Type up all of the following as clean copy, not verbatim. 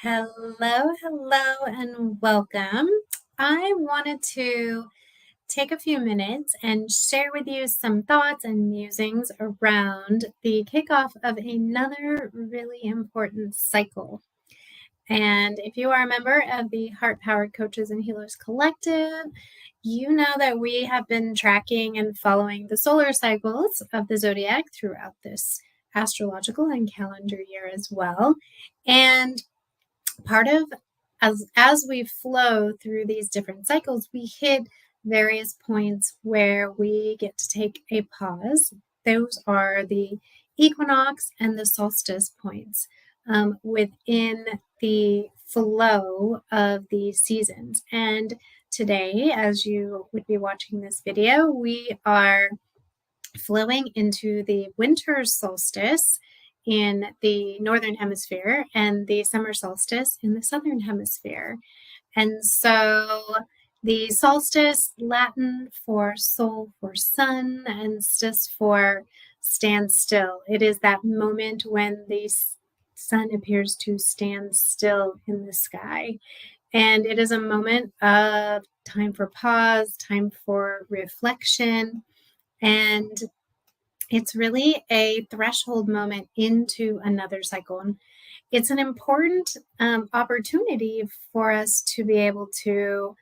Hello, and welcome. I wanted to take a few minutes and share with you some thoughts and musings around the kickoff of another really important cycle. And if you are a member of the Heart Powered Coaches and Healers Collective, you know that we have been tracking and following the solar cycles of the zodiac throughout this astrological and calendar year as well. And part of as we flow through these different cycles, we hit various points where we get to take a pause. Those are the equinox and the solstice points within the flow of the seasons. And today, as you would be watching this video, we are flowing into the winter solstice in the northern hemisphere and the summer solstice in the southern hemisphere. And so the solstice, Latin for sol for sun, and stis for stand still. It is that moment when the sun appears to stand still in the sky. And it is a moment of time for pause, time for reflection, and it's really a threshold moment into another cycle. And it's an important opportunity for us to be able to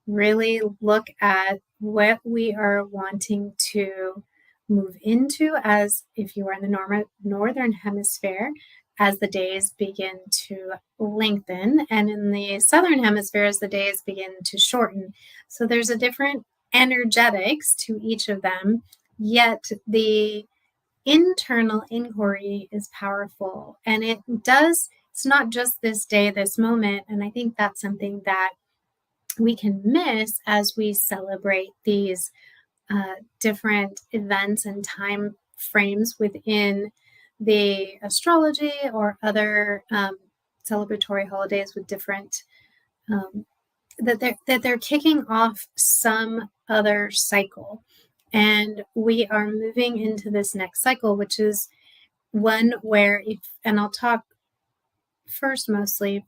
really look at what we are wanting to move into, as if you are in the northern hemisphere, as the days begin to lengthen, and in the southern hemisphere as the days begin to shorten. So there's a different energetics to each of them, yet the internal inquiry is powerful. And it's not just this day, this moment. And I think that's something that we can miss as we celebrate these different events and time frames within the astrology or other celebratory holidays with different that they're kicking off some other cycle. And we are moving into this next cycle, which is one where and I'll talk first mostly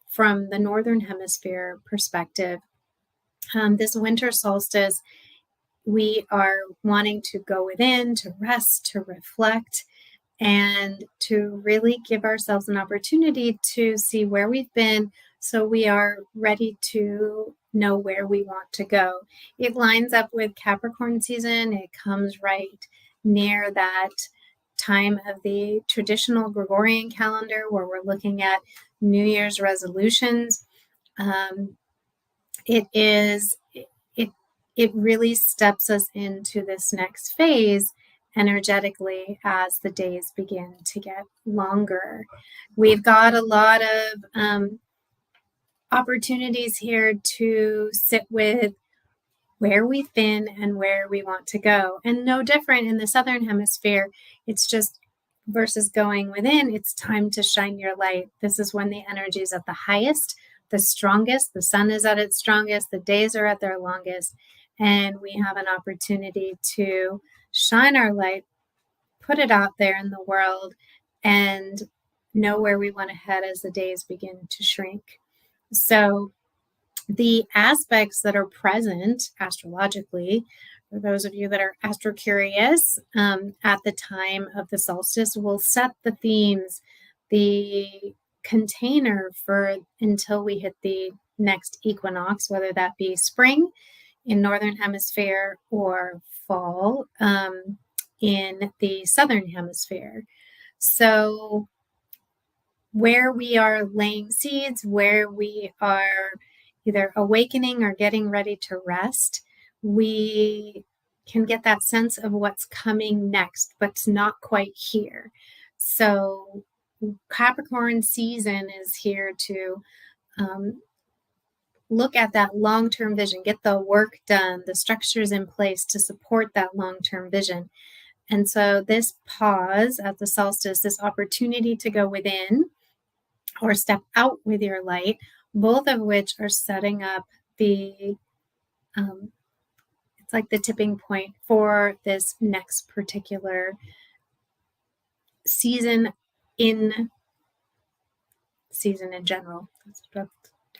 from the northern hemisphere perspective. This winter solstice, we are wanting to go within, to rest, to reflect, and to really give ourselves an opportunity to see where we've been, so we are ready to know where we want to go. It lines up with Capricorn season. It comes right near that time of the traditional Gregorian calendar where we're looking at New Year's resolutions. It really steps us into this next phase energetically as the days begin to get longer. We've got a lot of opportunities here to sit with where we've been and where we want to go. And no different in the southern hemisphere. It's just versus going within, it's time to shine your light. This is when the energy is at the highest, the strongest, the sun is at its strongest, the days are at their longest, and we have an opportunity to shine our light, put it out there in the world, and know where we want to head as the days begin to shrink. So the aspects that are present astrologically, for those of you that are astro-curious, at the time of the solstice, will set the themes, the container for until we hit the next equinox, whether that be spring in northern hemisphere or fall in the southern hemisphere. So where we are laying seeds, where we are either awakening or getting ready to rest, we can get that sense of what's coming next, but it's not quite here. So Capricorn season is here to look at that long-term vision, get the work done, the structures in place to support that long-term vision. And so this pause at the solstice, this opportunity to go within or step out with your light, both of which are setting up the, it's like the tipping point for this next particular season in season in general. Let's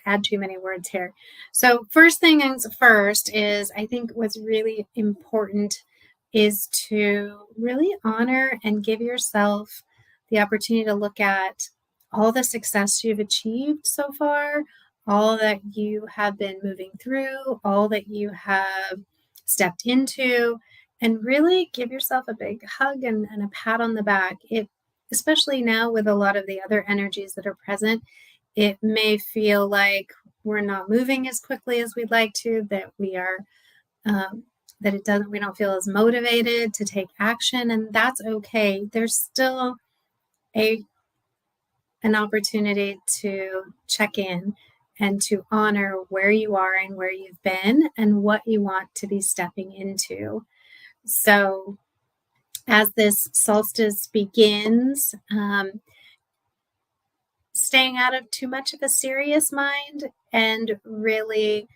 add too many words here. So first things first is, I think what's really important is to really honor and give yourself the opportunity to look at all the success you've achieved so far, all that you have been moving through, all that you have stepped into, and really give yourself a big hug and a pat on the back. Especially now with a lot of the other energies that are present, it may feel like we're not moving as quickly as we'd like to, that we are we don't feel as motivated to take action, and that's okay. There's still an opportunity to check in and to honor where you are and where you've been and what you want to be stepping into. So as this solstice begins, staying out of too much of a serious mind and really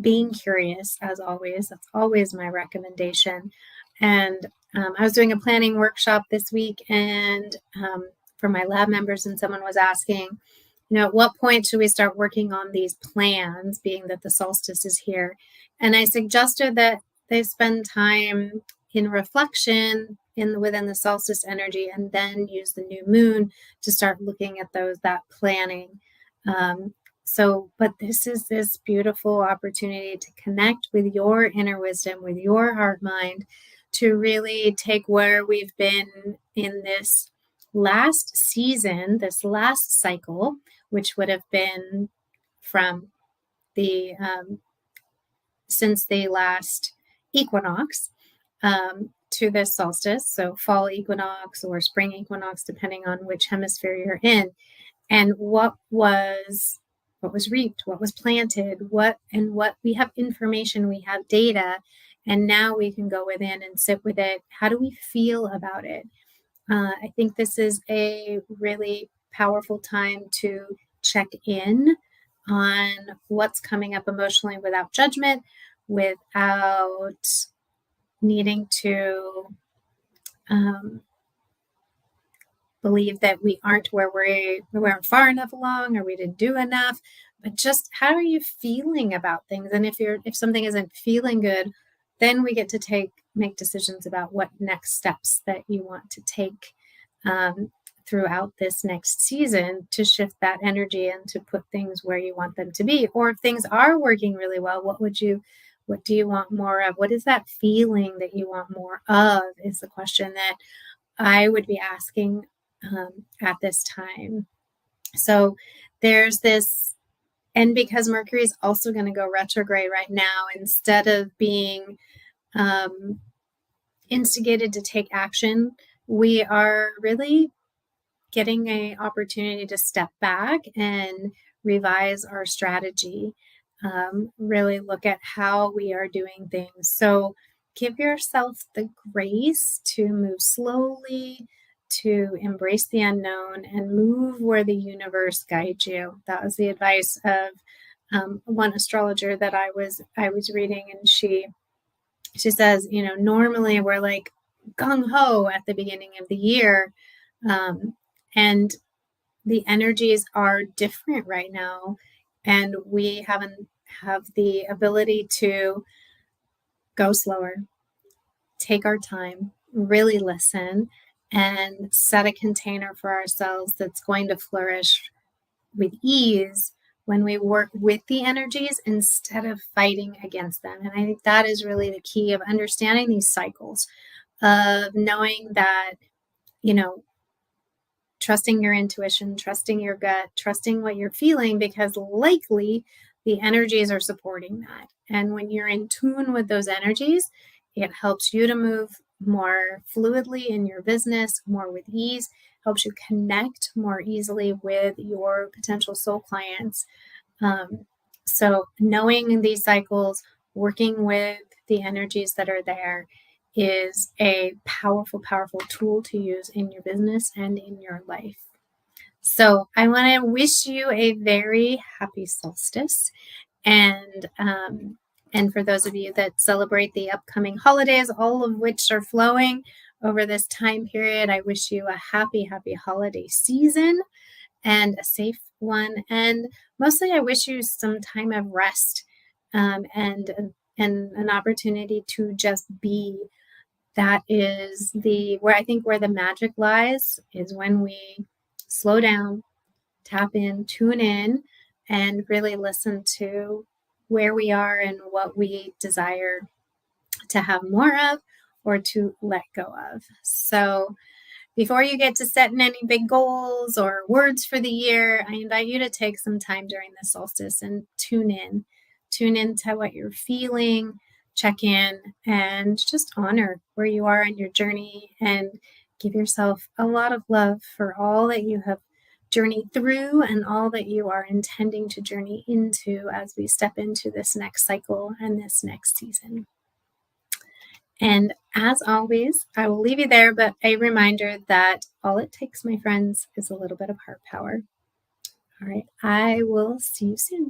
being curious, as always. That's always my recommendation. And I was doing a planning workshop this week, and for my lab members, and someone was asking, at what point should we start working on these plans, being that the solstice is here? And I suggested that they spend time in reflection within the solstice energy, and then use the new moon to start looking at that planning. But this is this beautiful opportunity to connect with your inner wisdom, with your heart mind, to really take where we've been in this last season, this last cycle, which would have been from the since the last equinox to this solstice, so fall equinox or spring equinox, depending on which hemisphere you're in, and what was reaped, what was planted, what we have information, we have data, and now we can go within and sit with it. How do we feel about it? I think this is a really powerful time to check in on what's coming up emotionally without judgment, without needing to believe that we aren't we weren't far enough along, or we didn't do enough, but just how are you feeling about things? And if something isn't feeling good, then we get to make decisions about what next steps that you want to take throughout this next season to shift that energy and to put things where you want them to be. Or if things are working really well, what do you want more of? What is that feeling that you want more of, is the question that I would be asking at this time. So there's this, and because Mercury is also going to go retrograde right now, instead of being instigated to take action, we are really getting an opportunity to step back and revise our strategy, really look at how we are doing things. So give yourself the grace to move slowly, to embrace the unknown, and move where the universe guides you. That was the advice of one astrologer that I was reading, and she says, normally we're like gung-ho at the beginning of the year, and the energies are different right now, and we have the ability to go slower, take our time, really listen, and set a container for ourselves that's going to flourish with ease when we work with the energies instead of fighting against them. And I think that is really the key of understanding these cycles, of knowing that, trusting your intuition, trusting your gut, trusting what you're feeling, because likely the energies are supporting that. And when you're in tune with those energies, it helps you to move more fluidly in your business, more with ease, helps you connect more easily with your potential soul clients. So knowing these cycles, working with the energies that are there, is a powerful, powerful tool to use in your business and in your life. So I want to wish you a very happy solstice. And for those of you that celebrate the upcoming holidays, all of which are flowing over this time period, I wish you a happy, happy holiday season. and a safe one. And mostly, I wish you some time of rest, and an opportunity to just be. That is where I think where the magic lies is when we slow down, tap in, tune in, and really listen to where we are and what we desire to have more of or to let go of. So before you get to setting any big goals or words for the year, I invite you to take some time during the solstice and tune in. Tune into what you're feeling, check in, and just honor where you are in your journey and give yourself a lot of love for all that you have journeyed through and all that you are intending to journey into as we step into this next cycle and this next season. And as always, I will leave you there, but a reminder that all it takes, my friends, is a little bit of heart power. All right, I will see you soon.